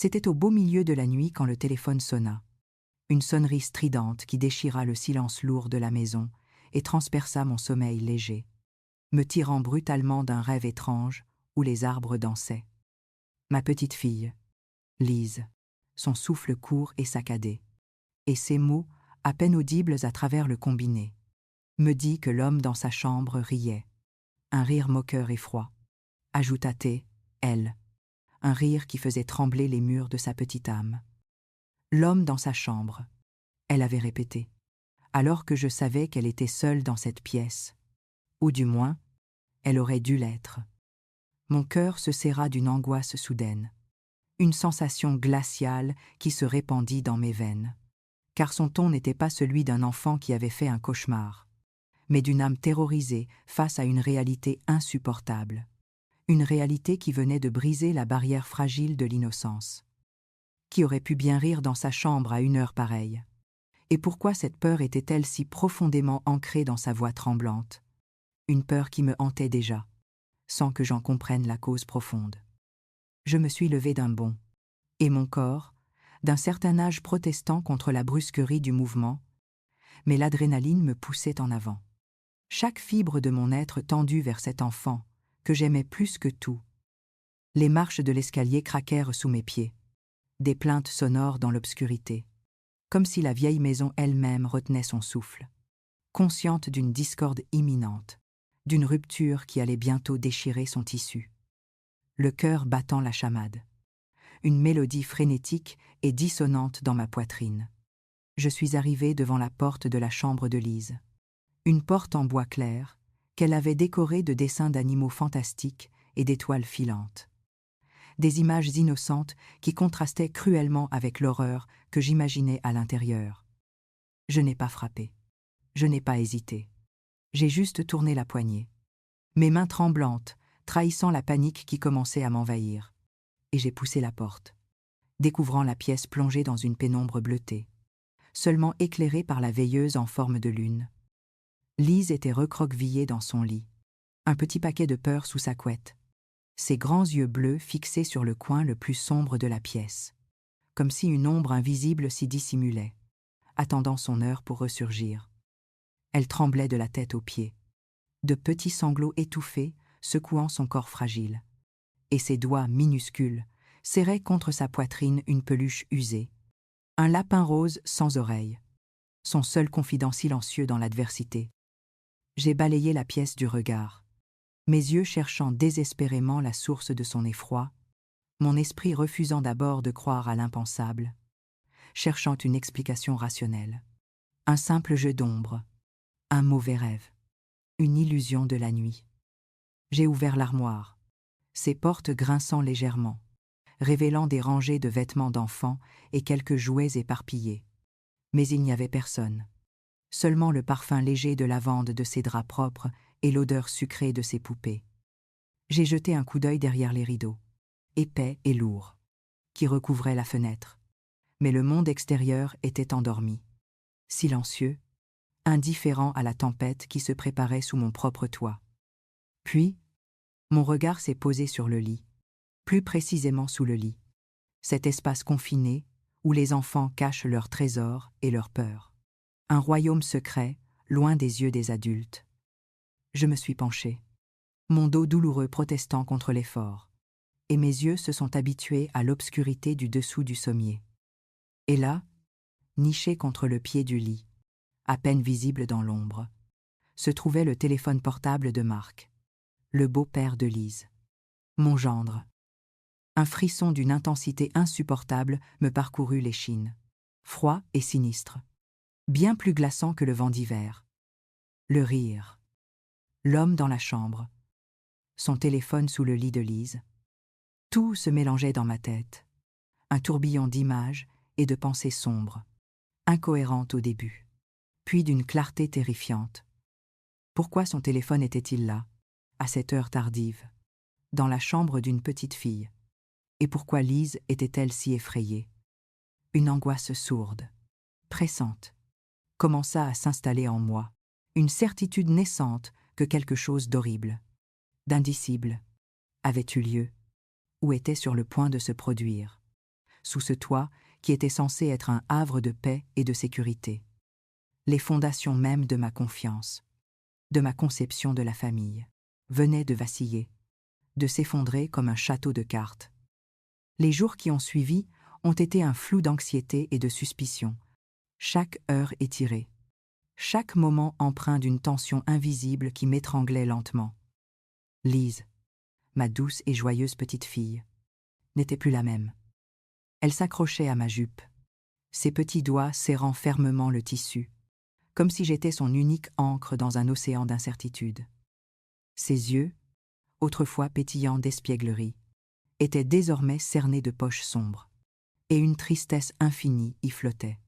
C'était au beau milieu de la nuit quand le téléphone sonna. Une sonnerie stridente qui déchira le silence lourd de la maison et transperça mon sommeil léger, me tirant brutalement d'un rêve étrange où les arbres dansaient. Ma petite fille, Lise, son souffle court et saccadé, et ses mots, à peine audibles à travers le combiné, me dit que l'homme dans sa chambre riait. Un rire moqueur et froid. Ajouta-t-elle, elle, un rire qui faisait trembler les murs de sa petite âme. L'homme dans sa chambre, elle avait répété, alors que je savais qu'elle était seule dans cette pièce. Ou du moins, elle aurait dû l'être. Mon cœur se serra d'une angoisse soudaine. Une sensation glaciale qui se répandit dans mes veines. Car son ton n'était pas celui d'un enfant qui avait fait un cauchemar, mais d'une âme terrorisée face à une réalité insupportable. Une réalité qui venait de briser la barrière fragile de l'innocence. Qui aurait pu bien rire dans sa chambre à une heure pareille? Et pourquoi cette peur était-elle si profondément ancrée dans sa voix tremblante? Une peur qui me hantait déjà, sans que j'en comprenne la cause profonde. Je me suis levée d'un bond, et mon corps, d'un certain âge protestant contre la brusquerie du mouvement, mais l'adrénaline me poussait en avant. Chaque fibre de mon être tendue vers cet enfant, que j'aimais plus que tout. Les marches de l'escalier craquèrent sous mes pieds, des plaintes sonores dans l'obscurité, comme si la vieille maison elle-même retenait son souffle, consciente d'une discorde imminente, d'une rupture qui allait bientôt déchirer son tissu. Le cœur battant la chamade. Une mélodie frénétique et dissonante dans ma poitrine. Je suis arrivée devant la porte de la chambre de Lise. Une porte en bois clair, qu'elle avait décorée de dessins d'animaux fantastiques et d'étoiles filantes. Des images innocentes qui contrastaient cruellement avec l'horreur que j'imaginais à l'intérieur. Je n'ai pas frappé. Je n'ai pas hésité. J'ai juste tourné la poignée. Mes mains tremblantes, trahissant la panique qui commençait à m'envahir. Et j'ai poussé la porte, découvrant la pièce plongée dans une pénombre bleutée, seulement éclairée par la veilleuse en forme de lune. Lise était recroquevillée dans son lit, un petit paquet de peur sous sa couette, ses grands yeux bleus fixés sur le coin le plus sombre de la pièce, comme si une ombre invisible s'y dissimulait, attendant son heure pour ressurgir. Elle tremblait de la tête aux pieds, de petits sanglots étouffés secouant son corps fragile, et ses doigts minuscules serraient contre sa poitrine une peluche usée, un lapin rose sans oreilles, son seul confident silencieux dans l'adversité. J'ai balayé la pièce du regard, mes yeux cherchant désespérément la source de son effroi, mon esprit refusant d'abord de croire à l'impensable, cherchant une explication rationnelle. Un simple jeu d'ombre, un mauvais rêve, une illusion de la nuit. J'ai ouvert l'armoire, ses portes grinçant légèrement, révélant des rangées de vêtements d'enfants et quelques jouets éparpillés. Mais il n'y avait personne. Seulement le parfum léger de lavande de ses draps propres et l'odeur sucrée de ses poupées. J'ai jeté un coup d'œil derrière les rideaux, épais et lourds, qui recouvraient la fenêtre. Mais le monde extérieur était endormi, silencieux, indifférent à la tempête qui se préparait sous mon propre toit. Puis, mon regard s'est posé sur le lit, plus précisément sous le lit, cet espace confiné où les enfants cachent leurs trésors et leurs peurs. Un royaume secret, loin des yeux des adultes. Je me suis penchée, mon dos douloureux protestant contre l'effort, et mes yeux se sont habitués à l'obscurité du dessous du sommier. Et là, niché contre le pied du lit, à peine visible dans l'ombre, se trouvait le téléphone portable de Marc, le beau-père de Lise, mon gendre. Un frisson d'une intensité insupportable me parcourut l'échine, froid et sinistre, bien plus glaçant que le vent d'hiver. Le rire. L'homme dans la chambre. Son téléphone sous le lit de Lise. Tout se mélangeait dans ma tête. Un tourbillon d'images et de pensées sombres, incohérentes au début, puis d'une clarté terrifiante. Pourquoi son téléphone était-il là, à cette heure tardive, dans la chambre d'une petite fille? Et pourquoi Lise était-elle si effrayée? Une angoisse sourde, pressante, commença à s'installer en moi, une certitude naissante que quelque chose d'horrible, d'indicible, avait eu lieu, ou était sur le point de se produire. sous ce toit qui était censé être un havre de paix et de sécurité. Les fondations mêmes de ma confiance, de ma conception de la famille, venaient de vaciller, de s'effondrer comme un château de cartes. Les jours qui ont suivi ont été un flou d'anxiété et de suspicion, chaque heure étirée, chaque moment empreint d'une tension invisible qui m'étranglait lentement. Lise, ma douce et joyeuse petite fille, n'était plus la même. Elle s'accrochait à ma jupe, ses petits doigts serrant fermement le tissu, comme si j'étais son unique ancre dans un océan d'incertitude. Ses yeux, autrefois pétillants d'espièglerie, étaient désormais cernés de poches sombres, et une tristesse infinie y flottait.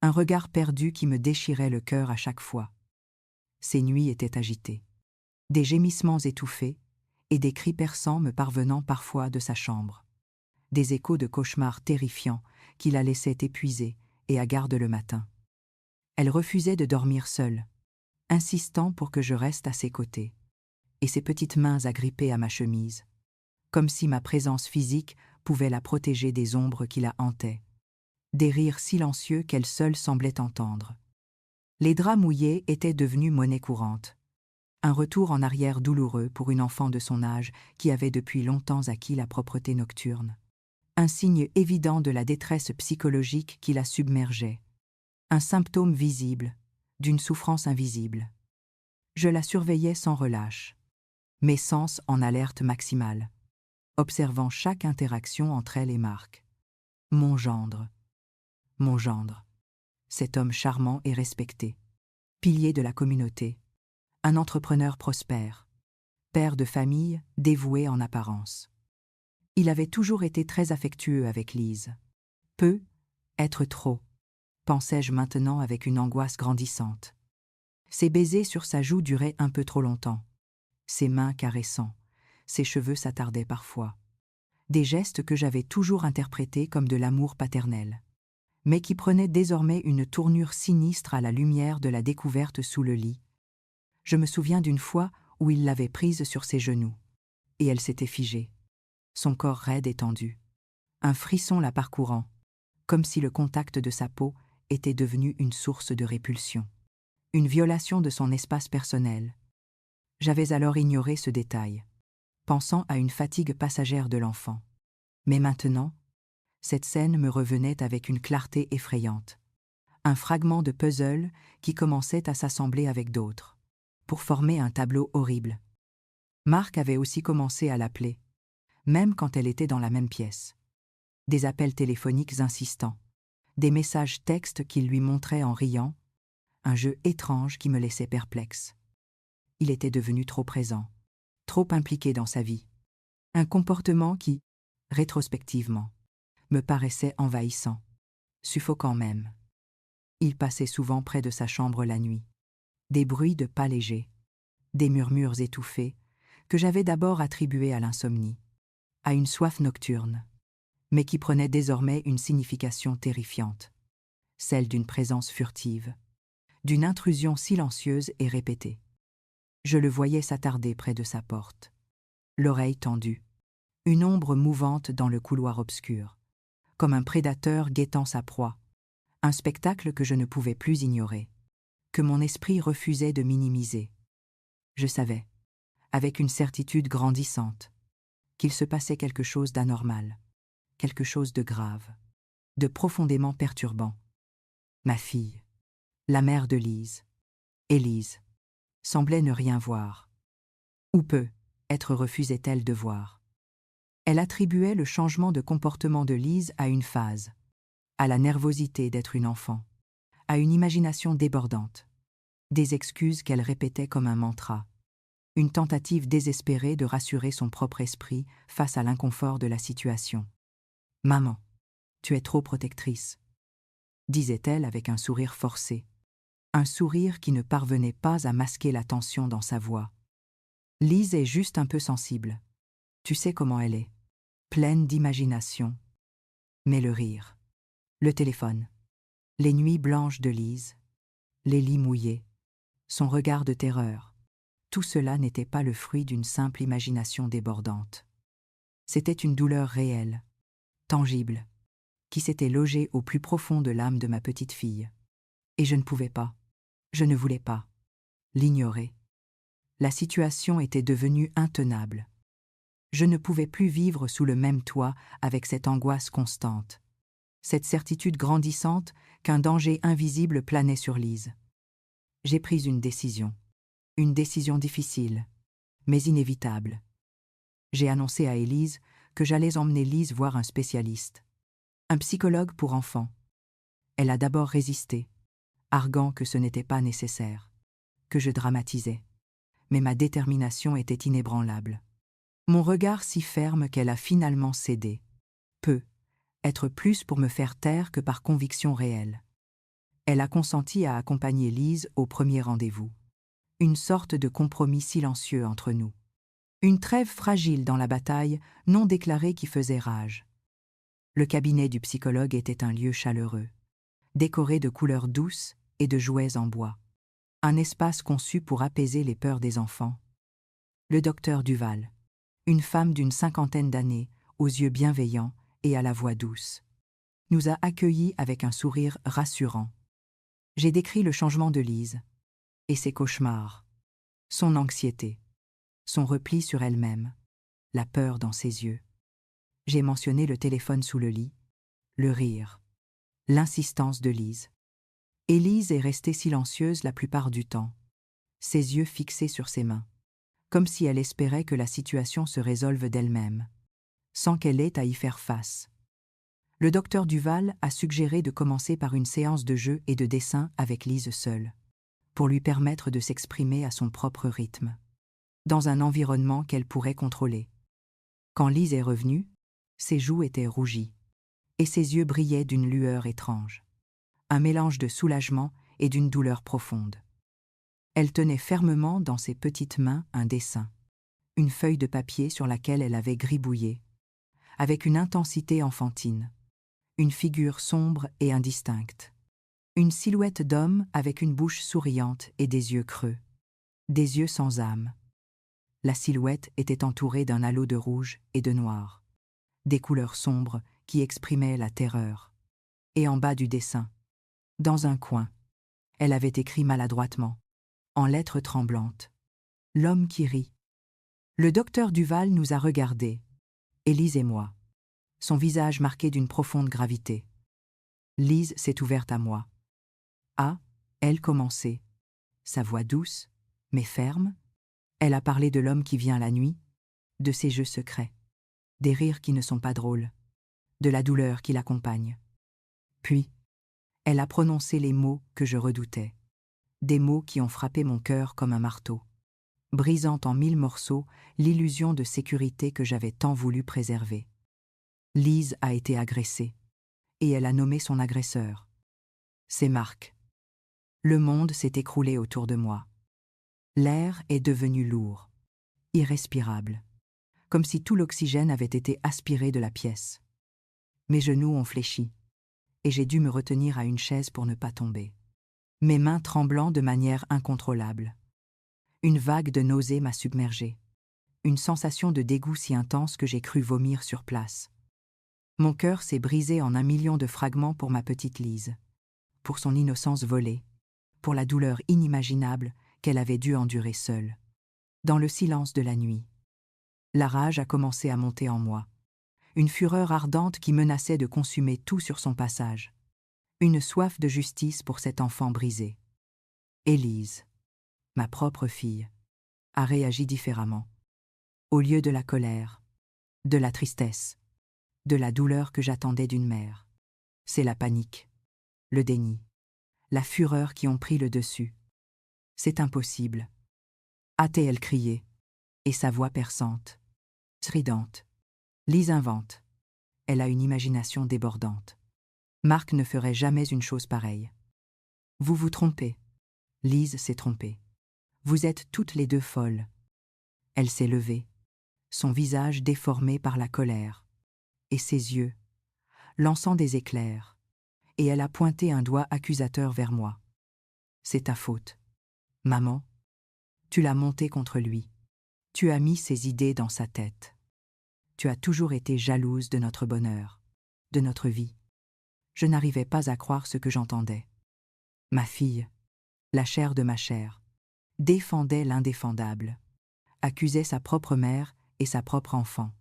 Un regard perdu qui me déchirait le cœur à chaque fois. Ses nuits étaient agitées. Des gémissements étouffés et des cris perçants me parvenant parfois de sa chambre. Des échos de cauchemars terrifiants qui la laissaient épuisée et hagarde le matin. Elle refusait de dormir seule, insistant pour que je reste à ses côtés, et ses petites mains agrippées à ma chemise, comme si ma présence physique pouvait la protéger des ombres qui la hantaient, des rires silencieux qu'elle seule semblait entendre. Les draps mouillés étaient devenus monnaie courante. Un retour en arrière douloureux pour une enfant de son âge qui avait depuis longtemps acquis la propreté nocturne. Un signe évident de la détresse psychologique qui la submergeait. Un symptôme visible, d'une souffrance invisible. Je la surveillais sans relâche, mes sens en alerte maximale, observant chaque interaction entre elle et Marc. Mon gendre, cet homme charmant et respecté, pilier de la communauté, un entrepreneur prospère, père de famille dévoué en apparence. Il avait toujours été très affectueux avec Lise. Peu, être trop, pensais-je maintenant avec une angoisse grandissante. Ses baisers sur sa joue duraient un peu trop longtemps, ses mains caressant, ses cheveux s'attardaient parfois. Des gestes que j'avais toujours interprétés comme de l'amour paternel, mais qui prenaient désormais une tournure sinistre à la lumière de la découverte sous le lit. Je me souviens d'une fois où il l'avait prise sur ses genoux, et elle s'était figée, son corps raide et tendu, un frisson la parcourant, comme si le contact de sa peau était devenu une source de répulsion, une violation de son espace personnel. J'avais alors ignoré ce détail, pensant à une fatigue passagère de l'enfant. Mais maintenant, cette scène me revenait avec une clarté effrayante, un fragment de puzzle qui commençait à s'assembler avec d'autres, pour former un tableau horrible. Marc avait aussi commencé à l'appeler, même quand elle était dans la même pièce. Des appels téléphoniques insistants, des messages textes qu'il lui montrait en riant, un jeu étrange qui me laissait perplexe. Il était devenu trop présent, trop impliqué dans sa vie. Un comportement qui, rétrospectivement, me paraissait envahissant, suffocant même. Il passait souvent près de sa chambre la nuit. Des bruits de pas légers, des murmures étouffés, que j'avais d'abord attribués à l'insomnie, à une soif nocturne, mais qui prenaient désormais une signification terrifiante, celle d'une présence furtive, d'une intrusion silencieuse et répétée. Je le voyais s'attarder près de sa porte, l'oreille tendue, une ombre mouvante dans le couloir obscur, comme un prédateur guettant sa proie, un spectacle que je ne pouvais plus ignorer, que mon esprit refusait de minimiser. Je savais, avec une certitude grandissante, qu'il se passait quelque chose d'anormal, quelque chose de grave, de profondément perturbant. Ma fille, la mère de Lise, Élise, semblait ne rien voir. Ou peu, être refusait-elle de voir. Elle attribuait le changement de comportement de Lise à une phase, à la nervosité d'être une enfant, à une imagination débordante, des excuses qu'elle répétait comme un mantra, une tentative désespérée de rassurer son propre esprit face à l'inconfort de la situation. « Maman, tu es trop protectrice », disait-elle avec un sourire forcé, un sourire qui ne parvenait pas à masquer la tension dans sa voix. Lise est juste un peu sensible. Tu sais comment elle est, pleine d'imagination. Mais le rire, le téléphone, les nuits blanches de Lise, les lits mouillés, son regard de terreur, tout cela n'était pas le fruit d'une simple imagination débordante. C'était une douleur réelle, tangible, qui s'était logé au plus profond de l'âme de ma petite fille. Et je ne pouvais pas, je ne voulais pas, l'ignorer. La situation était devenue intenable. Je ne pouvais plus vivre sous le même toit avec cette angoisse constante, cette certitude grandissante qu'un danger invisible planait sur Lise. J'ai pris une décision difficile, mais inévitable. J'ai annoncé à Élise que j'allais emmener Lise voir un spécialiste, un psychologue pour enfants. Elle a d'abord résisté, arguant que ce n'était pas nécessaire, que je dramatisais. Mais ma détermination était inébranlable. Mon regard si ferme qu'elle a finalement cédé. Être plus pour me faire taire que par conviction réelle. Elle a consenti à accompagner Lise au premier rendez-vous. Une sorte de compromis silencieux entre nous. Une trêve fragile dans la bataille non déclarée qui faisait rage. Le cabinet du psychologue était un lieu chaleureux, décoré de couleurs douces et de jouets en bois. Un espace conçu pour apaiser les peurs des enfants. Le docteur Duval, une femme d'une 50aine d'années, aux yeux bienveillants et à la voix douce, nous a accueillis avec un sourire rassurant. J'ai décrit le changement de Lise, et ses cauchemars, son anxiété, son repli sur elle-même, la peur dans ses yeux. J'ai mentionné le téléphone sous le lit, le rire, l'insistance de Lise. Élise est restée silencieuse la plupart du temps, ses yeux fixés sur ses mains, comme si elle espérait que la situation se résolve d'elle-même, sans qu'elle ait à y faire face. Le docteur Duval a suggéré de commencer par une séance de jeu et de dessin avec Lise seule, pour lui permettre de s'exprimer à son propre rythme, dans un environnement qu'elle pourrait contrôler. Quand Lise est revenue, ses joues étaient rougies, et ses yeux brillaient d'une lueur étrange, un mélange de soulagement et d'une douleur profonde. Elle tenait fermement dans ses petites mains un dessin, une feuille de papier sur laquelle elle avait gribouillé, avec une intensité enfantine, une figure sombre et indistincte, une silhouette d'homme avec une bouche souriante et des yeux creux, des yeux sans âme. La silhouette était entourée d'un halo de rouge et de noir, des couleurs sombres qui exprimaient la terreur. Et en bas du dessin, dans un coin, elle avait écrit maladroitement, en lettres tremblantes, « L'homme qui rit ». Le docteur Duval nous a regardés, Élise et moi, son visage marqué d'une profonde gravité. Lise s'est ouverte à moi. Elle commençait, sa voix douce, mais ferme. Elle a parlé de l'homme qui vient la nuit, de ses jeux secrets, des rires qui ne sont pas drôles, de la douleur qui l'accompagne. Puis, elle a prononcé les mots que je redoutais, des mots qui ont frappé mon cœur comme un marteau, brisant en 1000 morceaux l'illusion de sécurité que j'avais tant voulu préserver. Lise a été agressée, et elle a nommé son agresseur. C'est Marc. Le monde s'est écroulé autour de moi. L'air est devenu lourd, irrespirable, comme si tout l'oxygène avait été aspiré de la pièce. Mes genoux ont fléchi, et j'ai dû me retenir à une chaise pour ne pas tomber, mes mains tremblant de manière incontrôlable. Une vague de nausée m'a submergée, une sensation de dégoût si intense que j'ai cru vomir sur place. Mon cœur s'est brisé en 1 million de fragments pour ma petite Lise, pour son innocence volée, pour la douleur inimaginable qu'elle avait dû endurer seule. Dans le silence de la nuit, la rage a commencé à monter en moi, une fureur ardente qui menaçait de consumer tout sur son passage, une soif de justice pour cet enfant brisé. Élise, ma propre fille, a réagi différemment. Au lieu de la colère, de la tristesse, de la douleur que j'attendais d'une mère, c'est la panique, le déni, la fureur qui ont pris le dessus. C'est impossible. A-t-elle crié, et sa voix perçante, stridente. Lise invente. Elle a une imagination débordante. Marc ne ferait jamais une chose pareille. Vous vous trompez. Lise s'est trompée. Vous êtes toutes les deux folles. Elle s'est levée, son visage déformé par la colère, et ses yeux, lançant des éclairs, et elle a pointé un doigt accusateur vers moi. C'est ta faute. Maman, tu l'as monté contre lui. Tu as mis ses idées dans sa tête. Tu as toujours été jalouse de notre bonheur, de notre vie. Je n'arrivais pas à croire ce que j'entendais. Ma fille, la chair de ma chair, défendait l'indéfendable, accusait sa propre mère et sa propre enfant.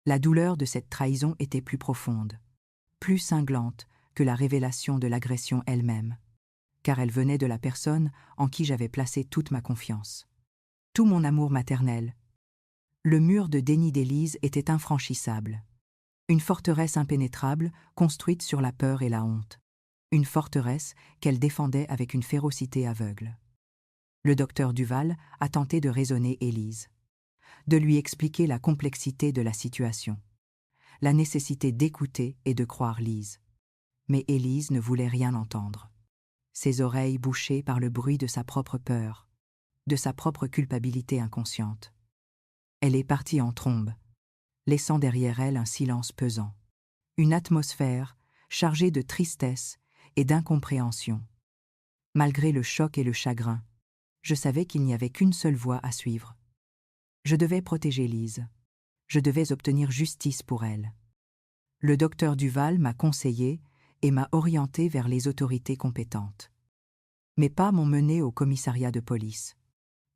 La douleur de cette trahison était plus profonde, plus cinglante que la révélation de l'agression elle-même, car elle venait de la personne en qui j'avais placé toute ma confiance. Tout mon amour maternel. Le mur de déni d'Élise était infranchissable. Une forteresse impénétrable, construite sur la peur et la honte. Une forteresse qu'elle défendait avec une férocité aveugle. Le docteur Duval a tenté de raisonner Élise, de lui expliquer la complexité de la situation, la nécessité d'écouter et de croire Lise. Mais Élise ne voulait rien entendre. Ses oreilles bouchées par le bruit de sa propre peur, de sa propre culpabilité inconsciente. Elle est partie en trombe, laissant derrière elle un silence pesant, une atmosphère chargée de tristesse et d'incompréhension. Malgré le choc et le chagrin, je savais qu'il n'y avait qu'une seule voie à suivre. Je devais protéger Lise. Je devais obtenir justice pour elle. Le docteur Duval m'a conseillé et m'a orienté vers les autorités compétentes. Mes pas m'ont mené au commissariat de police.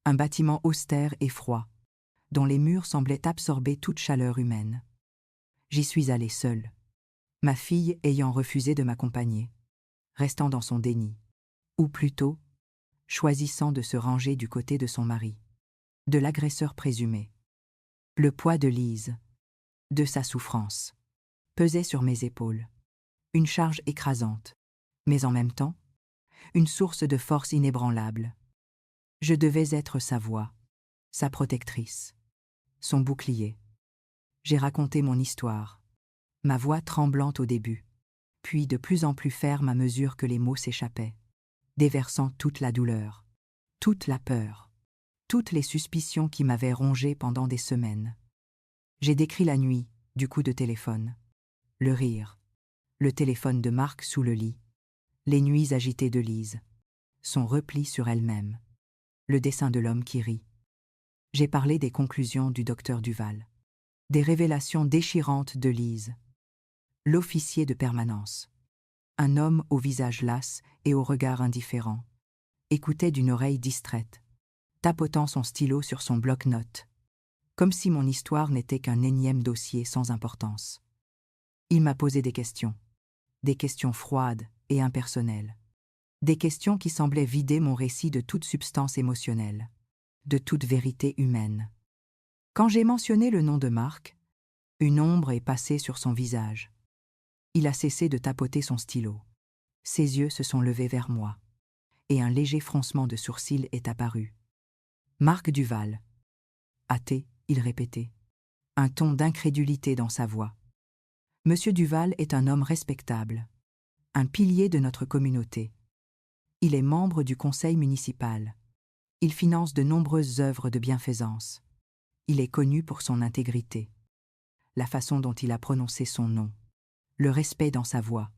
Un bâtiment austère et froid, dont les murs semblaient absorber toute chaleur humaine. J'y suis allée seule, ma fille ayant refusé de m'accompagner, restant dans son déni, ou plutôt, choisissant de se ranger du côté de son mari, de l'agresseur présumé. Le poids de Lise, de sa souffrance, pesait sur mes épaules, une charge écrasante, mais en même temps, une source de force inébranlable. Je devais être sa voix, sa protectrice, son bouclier. J'ai raconté mon histoire, ma voix tremblante au début, puis de plus en plus ferme à mesure que les mots s'échappaient, déversant toute la douleur, toute la peur, toutes les suspicions qui m'avaient rongé pendant des semaines. J'ai décrit la nuit, du coup de téléphone, le rire, le téléphone de Marc sous le lit, les nuits agitées de Lise, son repli sur elle-même, le dessin de l'homme qui rit. J'ai parlé des conclusions du docteur Duval, des révélations déchirantes de Lise. L'officier de permanence, un homme au visage las et au regard indifférent, écoutait d'une oreille distraite, tapotant son stylo sur son bloc-notes, comme si mon histoire n'était qu'un énième dossier sans importance. Il m'a posé des questions froides et impersonnelles, des questions qui semblaient vider mon récit de toute substance émotionnelle, de toute vérité humaine. Quand j'ai mentionné le nom de Marc, une ombre est passée sur son visage. Il a cessé de tapoter son stylo. Ses yeux se sont levés vers moi, et un léger froncement de sourcils est apparu. Marc Duval. Athée, il répétait, un ton d'incrédulité dans sa voix. Monsieur Duval est un homme respectable, un pilier de notre communauté. Il est membre du conseil municipal. Il finance de nombreuses œuvres de bienfaisance. Il est connu pour son intégrité, la façon dont il a prononcé son nom, le respect dans sa voix,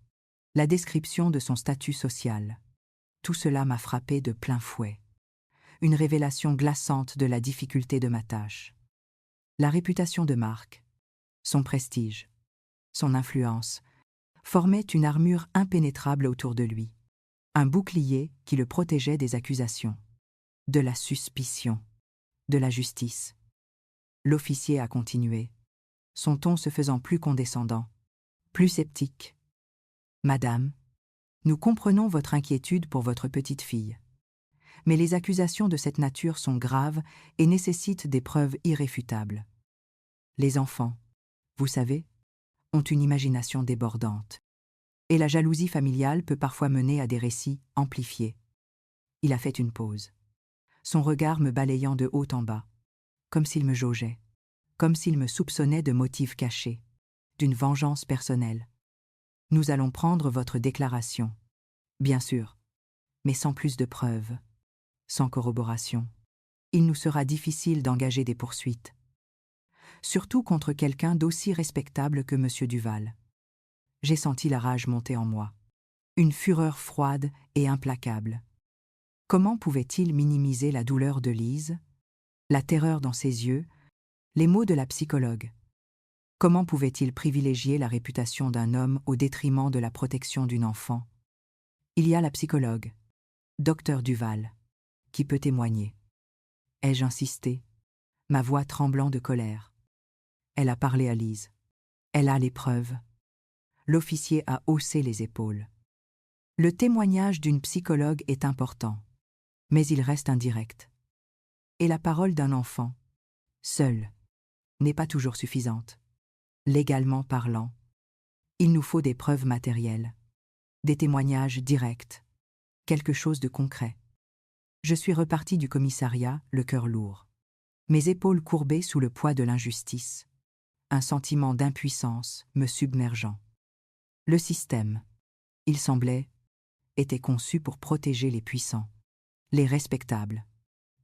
la description de son statut social. Tout cela m'a frappé de plein fouet. Une révélation glaçante de la difficulté de ma tâche. La réputation de Marc, son prestige, son influence, formaient une armure impénétrable autour de lui, un bouclier qui le protégeait des accusations, de la suspicion, de la justice. L'officier a continué, son ton se faisant plus condescendant, plus sceptique. « Madame, nous comprenons votre inquiétude pour votre petite fille. Mais les accusations de cette nature sont graves et nécessitent des preuves irréfutables. Les enfants, vous savez, ont une imagination débordante. Et la jalousie familiale peut parfois mener à des récits amplifiés. » Il a fait une pause, son regard me balayant de haut en bas, comme s'il me jaugeait, comme s'il me soupçonnait de motifs cachés, d'une vengeance personnelle. « Nous allons prendre votre déclaration, bien sûr, mais sans plus de preuves, sans corroboration. Il nous sera difficile d'engager des poursuites, surtout contre quelqu'un d'aussi respectable que M. Duval. » J'ai senti la rage monter en moi, une fureur froide et implacable. Comment pouvait-il minimiser la douleur de Lise, la terreur dans ses yeux, les mots de la psychologue? Comment pouvait-il privilégier la réputation d'un homme au détriment de la protection d'une enfant? Il y a la psychologue, docteur Duval, qui peut témoigner. Ai-je insisté, ma voix tremblant de colère. Elle a parlé à Lise. Elle a les preuves. L'officier a haussé les épaules. Le témoignage d'une psychologue est important, mais il reste indirect. Et la parole d'un enfant, seule, n'est pas toujours suffisante. Légalement parlant, il nous faut des preuves matérielles, des témoignages directs, quelque chose de concret. Je suis reparti du commissariat, le cœur lourd, mes épaules courbées sous le poids de l'injustice, un sentiment d'impuissance me submergeant. Le système, il semblait, était conçu pour protéger les puissants, les respectables,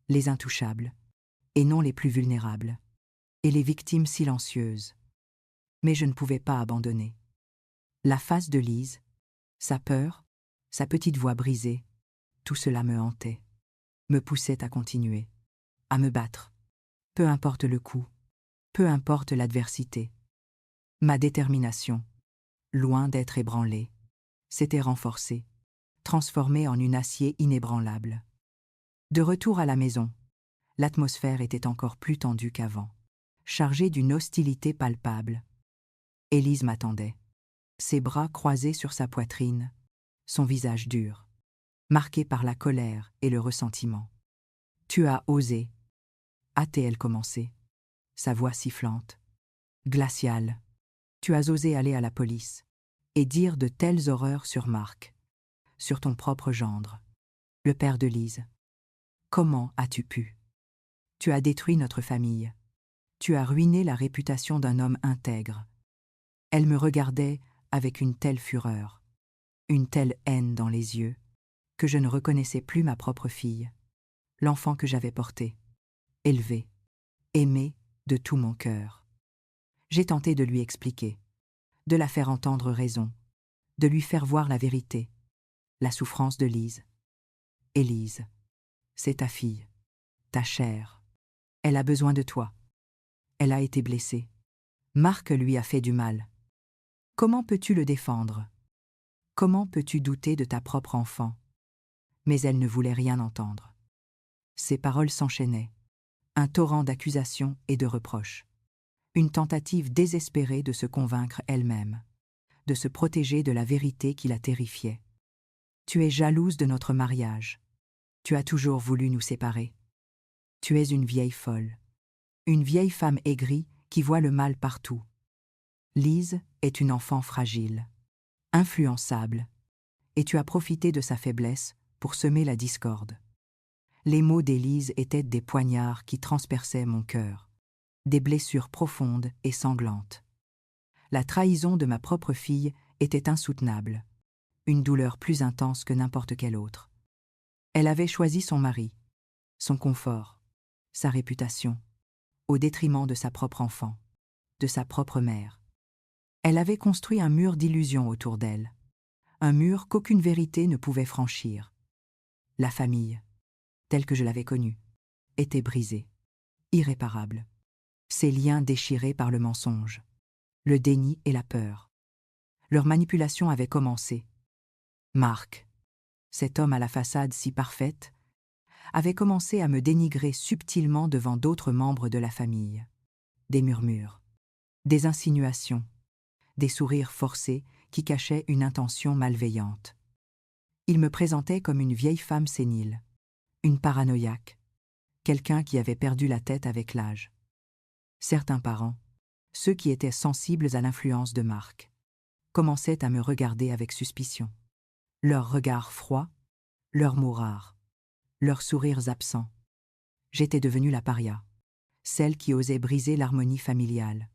les intouchables, et non les plus vulnérables, et les victimes silencieuses. Mais je ne pouvais pas abandonner. La face de Lise, sa peur, sa petite voix brisée, tout cela me hantait, me poussait à continuer, à me battre. Peu importe le coût, peu importe l'adversité. Ma détermination, loin d'être ébranlée, s'était renforcée, transformée en une acier inébranlable. De retour à la maison, l'atmosphère était encore plus tendue qu'avant, chargée d'une hostilité palpable. Élise m'attendait, ses bras croisés sur sa poitrine, son visage dur, marqué par la colère et le ressentiment. « Tu as osé » a-t-elle commencé, sa voix sifflante, glaciale. « Tu as osé aller à la police et dire de telles horreurs sur Marc, sur ton propre gendre, le père de Lise. Comment as-tu pu? Tu as détruit notre famille. Tu as ruiné la réputation d'un homme intègre. » Elle me regardait avec une telle fureur, une telle haine dans les yeux, que je ne reconnaissais plus ma propre fille, l'enfant que j'avais porté, élevé, aimé de tout mon cœur. J'ai tenté de lui expliquer, de la faire entendre raison, de lui faire voir la vérité, la souffrance de Lise. Élise, c'est ta fille, ta chair. Elle a besoin de toi. Elle a été blessée. Marc lui a fait du mal. Comment peux-tu le défendre? Comment peux-tu douter de ta propre enfant? Mais elle ne voulait rien entendre. Ses paroles s'enchaînaient, un torrent d'accusations et de reproches. Une tentative désespérée de se convaincre elle-même, de se protéger de la vérité qui la terrifiait. Tu es jalouse de notre mariage. Tu as toujours voulu nous séparer. Tu es une vieille folle, une vieille femme aigrie qui voit le mal partout. Lise est une enfant fragile, influençable, et tu as profité de sa faiblesse pour semer la discorde. Les mots d'Élise étaient des poignards qui transperçaient mon cœur, des blessures profondes et sanglantes. La trahison de ma propre fille était insoutenable, une douleur plus intense que n'importe quelle autre. Elle avait choisi son mari, son confort, sa réputation, au détriment de sa propre enfant, de sa propre mère. Elle avait construit un mur d'illusions autour d'elle, un mur qu'aucune vérité ne pouvait franchir. La famille, telle que je l'avais connue, était brisée, irréparable. Ses liens déchirés par le mensonge, le déni et la peur. Leur manipulation avait commencé. Marc, cet homme à la façade si parfaite, avait commencé à me dénigrer subtilement devant d'autres membres de la famille. Des murmures, des insinuations, des sourires forcés qui cachaient une intention malveillante. Il me présentait comme une vieille femme sénile, une paranoïaque, quelqu'un qui avait perdu la tête avec l'âge. Certains parents, ceux qui étaient sensibles à l'influence de Marc, commençaient à me regarder avec suspicion. Leurs regards froids, leurs mots rares, leurs sourires absents. J'étais devenue la paria, celle qui osait briser l'harmonie familiale,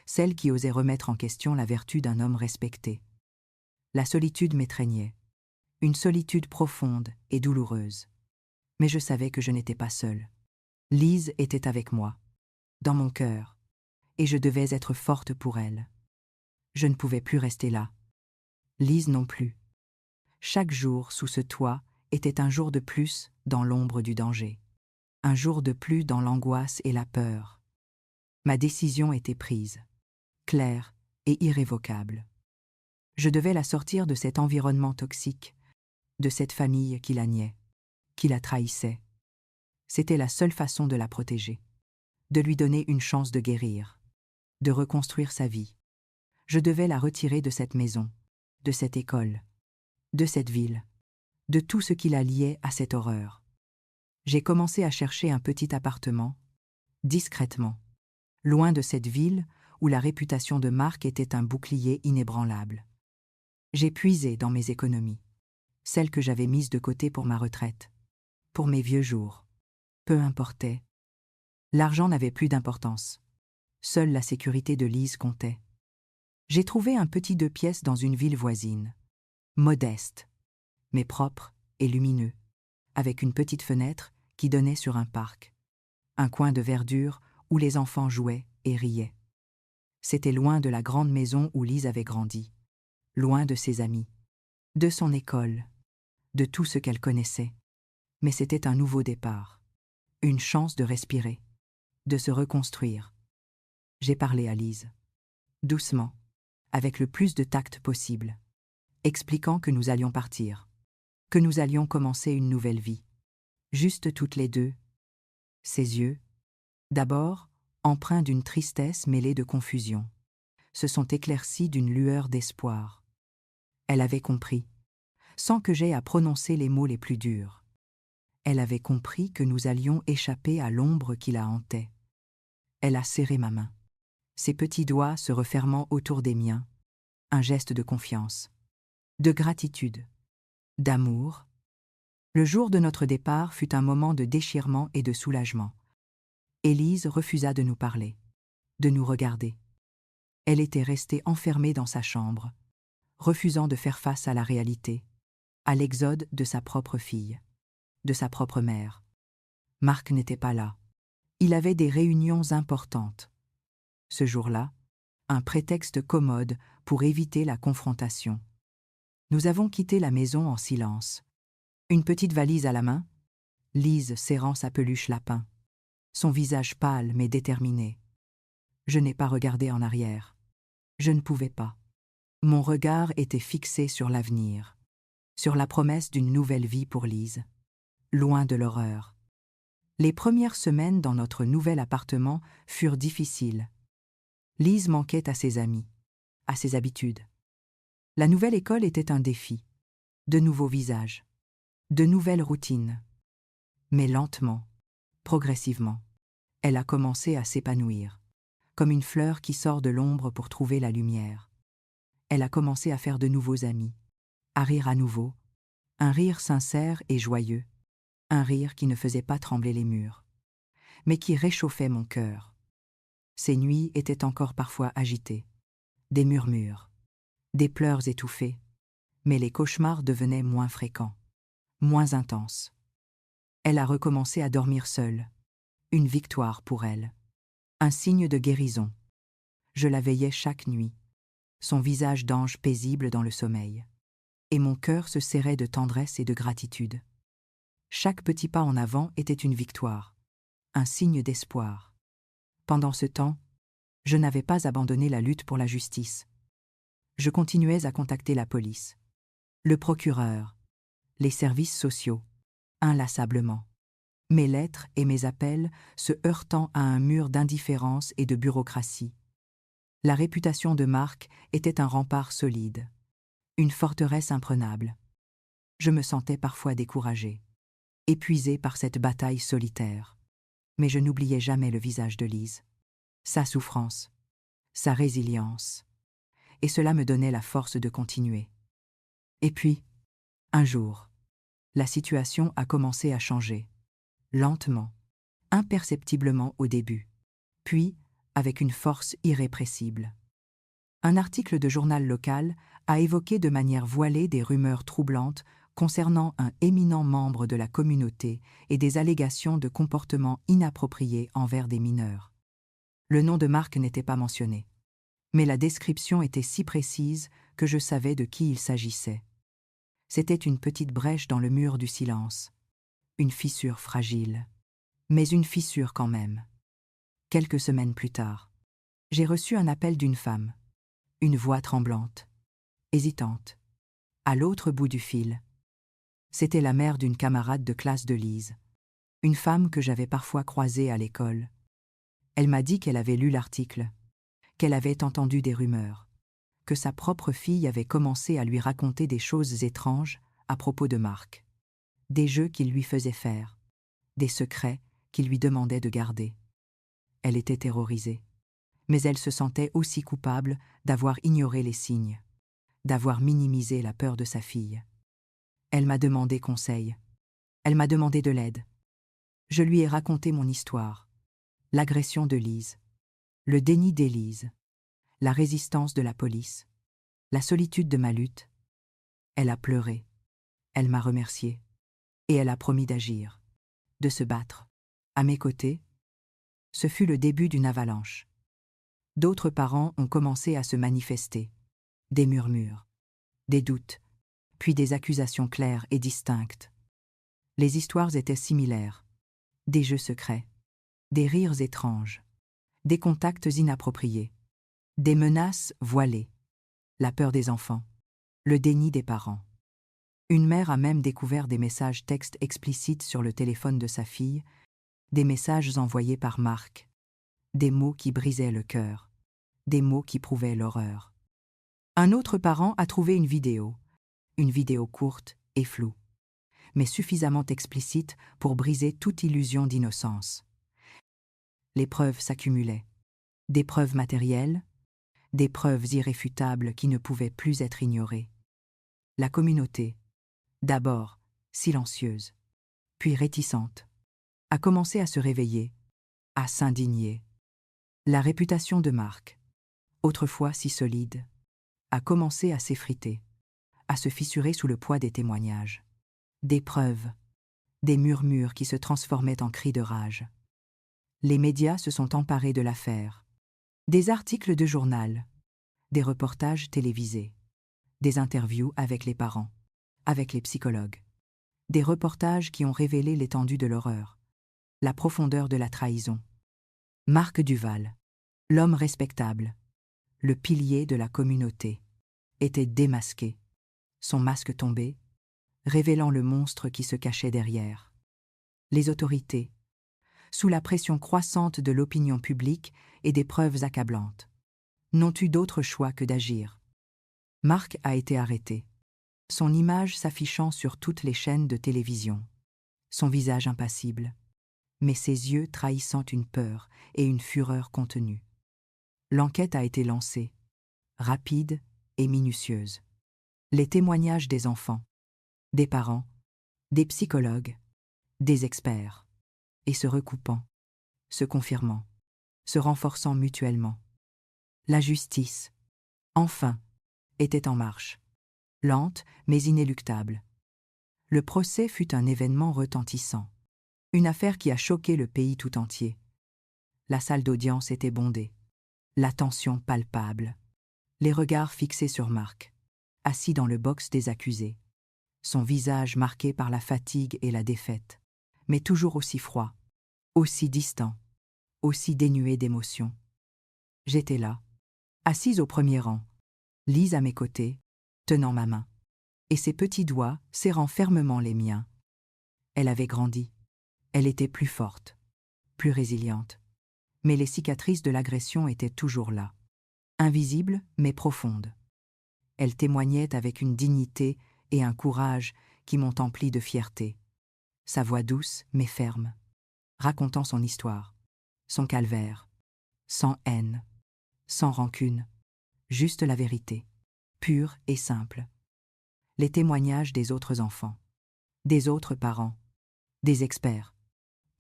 celle qui osait remettre en question la vertu d'un homme respecté. La solitude m'étreignait, une solitude profonde et douloureuse. Mais je savais que je n'étais pas seule. Lise était avec moi, dans mon cœur, et je devais être forte pour elle. Je ne pouvais plus rester là. Lise non plus. Chaque jour sous ce toit était un jour de plus dans l'ombre du danger, un jour de plus dans l'angoisse et la peur. Ma décision était prise. clair et irrévocable. Je devais la sortir de cet environnement toxique, de cette famille qui la niait, qui la trahissait. C'était la seule façon de la protéger, de lui donner une chance de guérir, de reconstruire sa vie. Je devais la retirer de cette maison, de cette école, de cette ville, de tout ce qui la liait à cette horreur. J'ai commencé à chercher un petit appartement, discrètement, loin de cette ville où la réputation de Marc était un bouclier inébranlable. J'ai puisé dans mes économies, celles que j'avais mises de côté pour ma retraite, pour mes vieux jours. Peu importait. L'argent n'avait plus d'importance. Seule la sécurité de Lise comptait. J'ai trouvé un petit 2 pièces dans une ville voisine, modeste, mais propre et lumineux, avec une petite fenêtre qui donnait sur un parc, un coin de verdure où les enfants jouaient et riaient. C'était loin de la grande maison où Lise avait grandi, loin de ses amis, de son école, de tout ce qu'elle connaissait. Mais c'était un nouveau départ, une chance de respirer, de se reconstruire. J'ai parlé à Lise, doucement, avec le plus de tact possible, expliquant que nous allions partir, que nous allions commencer une nouvelle vie, juste toutes les deux. Ses yeux, d'abord, empreints d'une tristesse mêlée de confusion, se sont éclaircis d'une lueur d'espoir. Elle avait compris, sans que j'aie à prononcer les mots les plus durs. Elle avait compris que nous allions échapper à l'ombre qui la hantait. Elle a serré ma main, ses petits doigts se refermant autour des miens, un geste de confiance, de gratitude, d'amour. Le jour de notre départ fut un moment de déchirement et de soulagement. Élise refusa de nous parler, de nous regarder. Elle était restée enfermée dans sa chambre, refusant de faire face à la réalité, à l'exode de sa propre fille, de sa propre mère. Marc n'était pas là. Il avait des réunions importantes. Ce jour-là, un prétexte commode pour éviter la confrontation. Nous avons quitté la maison en silence. Une petite valise à la main, Lise serrant sa peluche lapin, son visage pâle mais déterminé. Je n'ai pas regardé en arrière. Je ne pouvais pas. Mon regard était fixé sur l'avenir, sur la promesse d'une nouvelle vie pour Lise, loin de l'horreur. Les premières semaines dans notre nouvel appartement furent difficiles. Lise manquait à ses amis, à ses habitudes. La nouvelle école était un défi, de nouveaux visages, de nouvelles routines. Mais lentement, progressivement, elle a commencé à s'épanouir, comme une fleur qui sort de l'ombre pour trouver la lumière. Elle a commencé à faire de nouveaux amis, à rire à nouveau, un rire sincère et joyeux, un rire qui ne faisait pas trembler les murs, mais qui réchauffait mon cœur. Ses nuits étaient encore parfois agitées, des murmures, des pleurs étouffés, mais les cauchemars devenaient moins fréquents, moins intenses. Elle a recommencé à dormir seule, une victoire pour elle, un signe de guérison. Je la veillais chaque nuit, son visage d'ange paisible dans le sommeil, et mon cœur se serrait de tendresse et de gratitude. Chaque petit pas en avant était une victoire, un signe d'espoir. Pendant ce temps, je n'avais pas abandonné la lutte pour la justice. Je continuais à contacter la police, le procureur, les services sociaux, inlassablement. Mes lettres et mes appels se heurtant à un mur d'indifférence et de bureaucratie. La réputation de Marc était un rempart solide, une forteresse imprenable. Je me sentais parfois découragée, épuisée par cette bataille solitaire. Mais je n'oubliais jamais le visage de Lise, sa souffrance, sa résilience, et cela me donnait la force de continuer. Et puis, un jour, la situation a commencé à changer, lentement, imperceptiblement au début, puis avec une force irrépressible. Un article de journal local a évoqué de manière voilée des rumeurs troublantes concernant un éminent membre de la communauté et des allégations de comportements inappropriés envers des mineurs. Le nom de Marc n'était pas mentionné, mais la description était si précise que je savais de qui il s'agissait. C'était une petite brèche dans le mur du silence, une fissure fragile, mais une fissure quand même. Quelques semaines plus tard, J'ai reçu un appel d'une femme. Une voix tremblante, hésitante. À l'autre bout du fil. C'était la mère d'une camarade de classe de Lise. Une femme que j'avais parfois croisée à l'école. Elle m'a dit qu'elle avait lu l'article, qu'elle avait entendu des rumeurs, que sa propre fille avait commencé à lui raconter des choses étranges à propos de Marc. Des jeux qu'il lui faisait faire, des secrets qu'il lui demandait de garder. Elle était terrorisée, mais elle se sentait aussi coupable d'avoir ignoré les signes, d'avoir minimisé la peur de sa fille. Elle m'a demandé conseil, elle m'a demandé de l'aide. Je lui ai raconté mon histoire, l'agression de Lise, le déni d'Élise, la résistance de la police, la solitude de ma lutte. Elle a pleuré, elle m'a remercié, et elle a promis d'agir, de se battre. À mes côtés, ce fut le début d'une avalanche. D'autres parents ont commencé à se manifester. Des murmures, des doutes, puis des accusations claires et distinctes. Les histoires étaient similaires. Des jeux secrets, des rires étranges, des contacts inappropriés, des menaces voilées, la peur des enfants, le déni des parents. Une mère a même découvert des messages textes explicites sur le téléphone de sa fille, des messages envoyés par Marc, des mots qui brisaient le cœur, des mots qui prouvaient l'horreur. Un autre parent a trouvé une vidéo courte et floue, mais suffisamment explicite pour briser toute illusion d'innocence. Les preuves s'accumulaient, des preuves matérielles, des preuves irréfutables qui ne pouvaient plus être ignorées. La communauté, d'abord silencieuse, puis réticente, a commencé à se réveiller, à s'indigner. La réputation de Marc, autrefois si solide, a commencé à s'effriter, à se fissurer sous le poids des témoignages, des preuves, des murmures qui se transformaient en cris de rage. Les médias se sont emparés de l'affaire. Des articles de journal, des reportages télévisés, des interviews avec les parents, avec les psychologues, des reportages qui ont révélé l'étendue de l'horreur, la profondeur de la trahison. Marc Duval, l'homme respectable, le pilier de la communauté, était démasqué, son masque tombé, révélant le monstre qui se cachait derrière. Les autorités, sous la pression croissante de l'opinion publique et des preuves accablantes, n'ont eu d'autre choix que d'agir. Marc a été arrêté, son image s'affichant sur toutes les chaînes de télévision, son visage impassible, mais ses yeux trahissant une peur et une fureur contenues. L'enquête a été lancée, rapide et minutieuse. Les témoignages des enfants, des parents, des psychologues, des experts, et se recoupant, se confirmant, se renforçant mutuellement. La justice, enfin, était en marche, lente mais inéluctable. Le procès fut un événement retentissant, une affaire qui a choqué le pays tout entier. La salle d'audience était bondée, la tension palpable, les regards fixés sur Marc, assis dans le box des accusés, son visage marqué par la fatigue et la défaite, mais toujours aussi froid, aussi distant, aussi dénué d'émotion. J'étais là, assise au premier rang, Lise à mes côtés, tenant ma main, et ses petits doigts serrant fermement les miens. Elle avait grandi, elle était plus forte, plus résiliente, mais les cicatrices de l'agression étaient toujours là, invisibles mais profondes. Elle témoignait avec une dignité et un courage qui m'ont empli de fierté. Sa voix douce mais ferme, racontant son histoire, son calvaire, sans haine, sans rancune, juste la vérité, pure et simple. Les témoignages des autres enfants, des autres parents, des experts,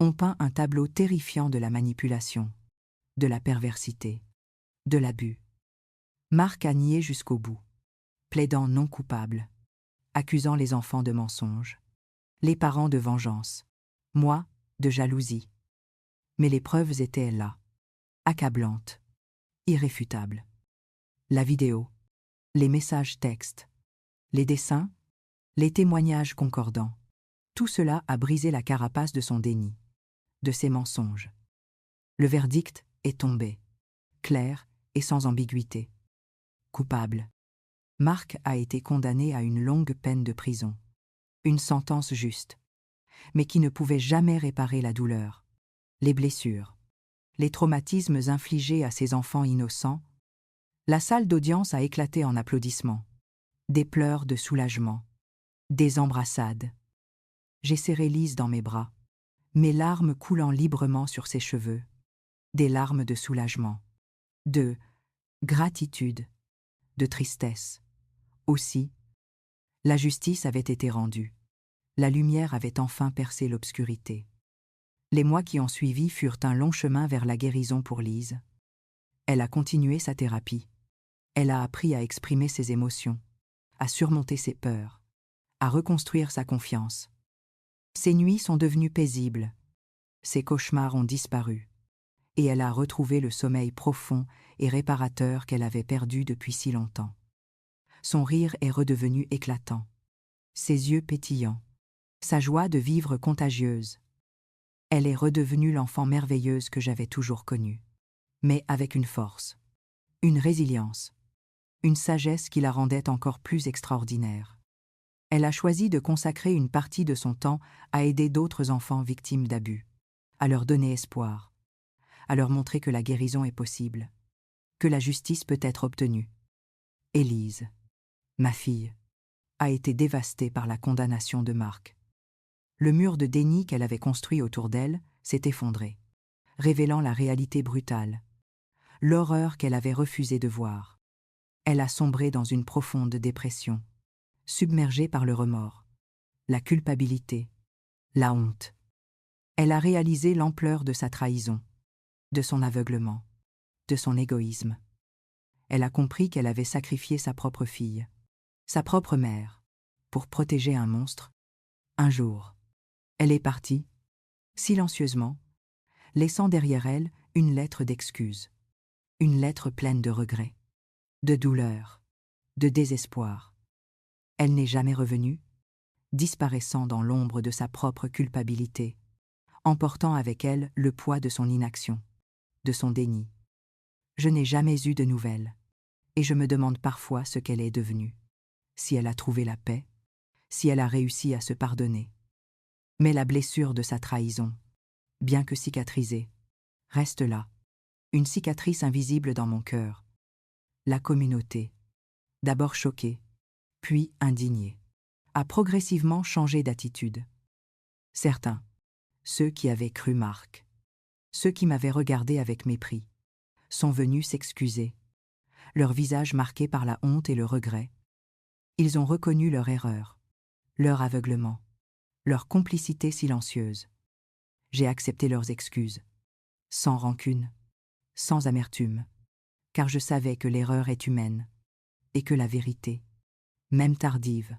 ont peint un tableau terrifiant de la manipulation, de la perversité, de l'abus. Marc a nié jusqu'au bout, plaidant non coupable, accusant les enfants de mensonges, les parents de vengeance, moi de jalousie. Mais les preuves étaient là, accablantes, irréfutables. La vidéo, les messages textes, les dessins, les témoignages concordants, tout cela a brisé la carapace de son déni, de ses mensonges. Le verdict est tombé. clair et sans ambiguïté. Coupable. Marc a été condamné à une longue peine de prison. Une sentence juste, mais qui ne pouvait jamais réparer la douleur, les blessures, les traumatismes infligés à ces enfants innocents. La salle d'audience a éclaté en applaudissements, des pleurs de soulagement, des embrassades. J'ai serré Lise dans mes bras, mes larmes coulant librement sur ses cheveux, des larmes de soulagement, de gratitude, de tristesse. Aussi, la justice avait été rendue. La lumière avait enfin percé l'obscurité. Les mois qui ont suivi furent un long chemin vers la guérison pour Lise. Elle a continué sa thérapie. Elle a appris à exprimer ses émotions, à surmonter ses peurs, à reconstruire sa confiance. Ses nuits sont devenues paisibles. Ses cauchemars ont disparu. Et elle a retrouvé le sommeil profond et réparateur qu'elle avait perdu depuis si longtemps. Son rire est redevenu éclatant, ses yeux pétillants, sa joie de vivre contagieuse. Elle est redevenue l'enfant merveilleuse que j'avais toujours connue, mais avec une force, une résilience, une sagesse qui la rendait encore plus extraordinaire. Elle a choisi de consacrer une partie de son temps à aider d'autres enfants victimes d'abus, à leur donner espoir, à leur montrer que la guérison est possible, que la justice peut être obtenue. Élise, ma fille, a été dévastée par la condamnation de Marc. Le mur de déni qu'elle avait construit autour d'elle s'est effondré, révélant la réalité brutale, l'horreur qu'elle avait refusé de voir. Elle a sombré dans une profonde dépression, submergée par le remords, la culpabilité, la honte. Elle a réalisé l'ampleur de sa trahison, de son aveuglement, de son égoïsme. Elle a compris qu'elle avait sacrifié sa propre fille, sa propre mère, pour protéger un monstre. Un jour, elle est partie, silencieusement, laissant derrière elle une lettre d'excuse, une lettre pleine de regrets, de douleur, de désespoir. Elle n'est jamais revenue, disparaissant dans l'ombre de sa propre culpabilité, emportant avec elle le poids de son inaction, de son déni. Je n'ai jamais eu de nouvelles, et je me demande parfois ce qu'elle est devenue, si elle a trouvé la paix, si elle a réussi à se pardonner. Mais la blessure de sa trahison, bien que cicatrisée, reste là, une cicatrice invisible dans mon cœur. La communauté, d'abord choquée, puis indignée, a progressivement changé d'attitude. Certains, ceux qui avaient cru Marc, ceux qui m'avaient regardé avec mépris, sont venus s'excuser, leur visage marqué par la honte et le regret. Ils ont reconnu leur erreur, leur aveuglement, leur complicité silencieuse. J'ai accepté leurs excuses, sans rancune, sans amertume, car je savais que l'erreur est humaine, et que la vérité, même tardive,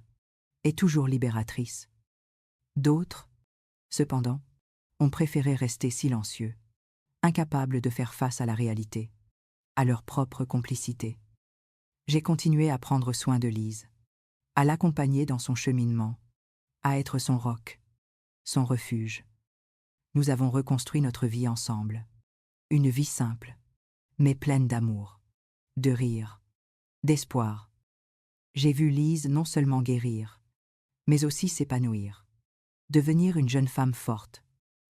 est toujours libératrice. D'autres, cependant, ont préféré rester silencieux, incapables de faire face à la réalité, à leur propre complicité. J'ai continué à prendre soin de Lise, à l'accompagner dans son cheminement, à être son roc, son refuge. Nous avons reconstruit notre vie ensemble, une vie simple, mais pleine d'amour, de rire, d'espoir. J'ai vu Lise non seulement guérir, mais aussi s'épanouir, devenir une jeune femme forte,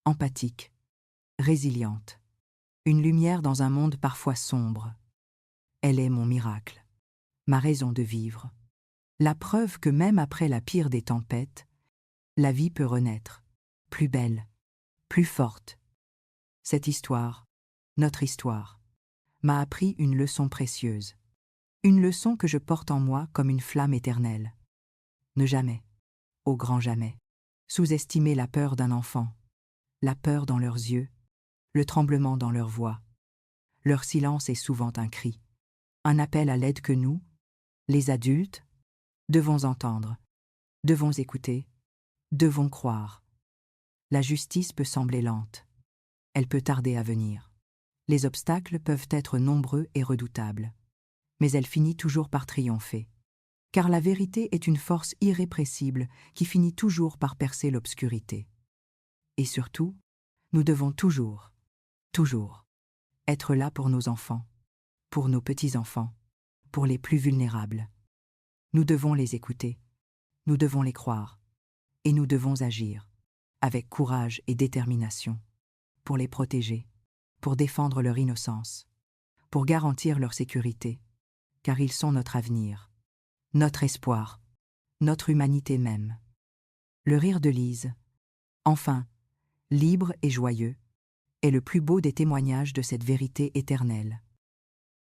empathique, résiliente, une lumière dans un monde parfois sombre. Elle est mon miracle, ma raison de vivre, la preuve que même après la pire des tempêtes, la vie peut renaître, plus belle, plus forte. Cette histoire, notre histoire, m'a appris une leçon précieuse, une leçon que je porte en moi comme une flamme éternelle. Ne jamais, au grand jamais, sous-estimer la peur d'un enfant, la peur dans leurs yeux, le tremblement dans leur voix. Leur silence est souvent un cri, un appel à l'aide que nous, les adultes, devons entendre, devons écouter, devons croire. La justice peut sembler lente, elle peut tarder à venir. Les obstacles peuvent être nombreux et redoutables, mais elle finit toujours par triompher. Car la vérité est une force irrépressible qui finit toujours par percer l'obscurité. Et surtout, nous devons toujours être là pour nos enfants, pour nos petits-enfants, pour les plus vulnérables. Nous devons les écouter, nous devons les croire, et nous devons agir, avec courage et détermination, pour les protéger, pour défendre leur innocence, pour garantir leur sécurité, car ils sont notre avenir, notre espoir, notre humanité même. Le rire de Lise, enfin, libre et joyeux, est le plus beau des témoignages de cette vérité éternelle.